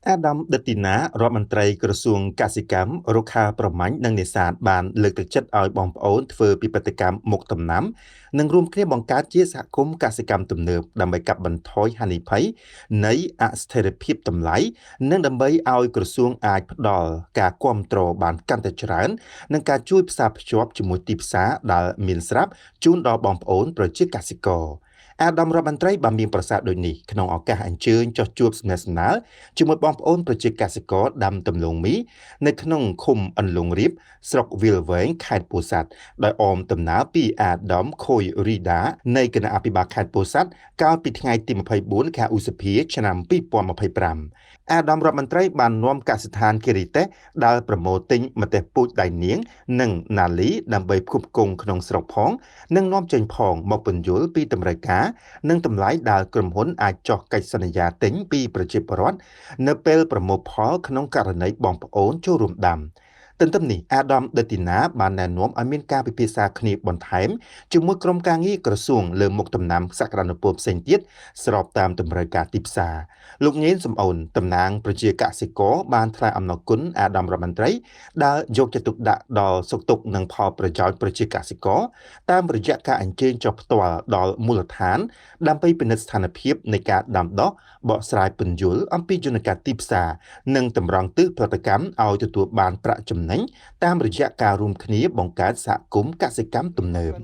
អាដាមដិតទីណារដ្ឋមន្ត្រីក្រសួងកសិកម្មរុក្ខាប្រមាញ់និងនេសាទបានលើកទឹកចិត្តឲ្យបងប្អូនធ្វើពិពិធកម្មមុខដំណាំនិងរួមគ្នាបង្កើតជាសហគមន៍កសិកម្មទំនើបដើម្បីកាត់បន្ថយហានិភ័យនៃអស្ថិរភាពតម្លៃនិងដើម្បីឲ្យក្រសួងអាចផ្ដល់ការគាំទ្របានកាន់តែច្រើននិងការជួយផ្សារភ្ជាប់ជាមួយទីផ្សារដែលមានស្រាប់ជូនដល់បងប្អូនប្រជាកសិករអាដាមរដ្ឋមន្ត្រីបានមានប្រសាសន៍ដូចនេះក្នុងឱកាសអញ្ជើញចុះជួបសំណេះសំណាលជាមួយបងប្អូនប្រជាកសិករដាំដំឡូងមីនៅក្នុងឃុំអន្លង់រៀបស្រុកវាលវែងខេត្តពោធិ៍សាត់ដោយអមដំណើរពីអាដាមខូយរីដានៃគណៈអភិបាលខេត្តពោធិ៍សាត់កាលពីថ្ងៃទី24ខែឧសភាឆ្នាំ2025អាដាមរដ្ឋមន្ត្រីបាននាំកសិដ្ឋានគិរីទេសដើរប្រមូលទិញម្ទេសពូជដៃនាងនិងណាលីដើម្បីផ្គប់ផ្គង់ក្នុងស្រុកផងនិងនាំចេញផងមកពន្យល់ពីតម្រូវការនិងតម្លៃដែលក្រុមហ៊ុនអាចចុះកិច្ចសន្យាទិញពីប្រជាពលរដ្ឋនៅពេលប្រមូលផលក្នុងករណីបងប្អូនចូលរួមដាំទន្ទឹមនេះអាដាមដិតទីណាបានណែនាំឲ្យមានការពិភាក្សាគ្នាបន្ថែមជាមួយក្រុមការងារក្រសួងលើមុខដំណាំសក្តានុពលផ្សេងទៀតស្របតាមតម្រូវការទីផ្សារលោកញៀនសំអូនតំណាងប្រជាកសិករបានថ្លែងអំណរគុណអាដាមរដ្ឋមន្ត្រីដែលយកចិត្តទុកដាក់ដល់សុខទុក្ខនិងផលប្រយោជន៍ប្រជាកសិករតាមរយៈការអញ្ជើញចុះផ្ទាល់ដល់មូលដ្ឋានដើម្បីពិនិត្យស្ថានភាពនៃការដាំដុះបកស្រាយពន្យល់អំពីយន្តការទីផ្សារនិងតម្រង់ទិសផលិតកម្មឲ្យទទួលបានប្រាក់ចំណេញតាមរយៈការរួមគ្នាបង្កើតសហគមន៍កសិកម្មទំនើប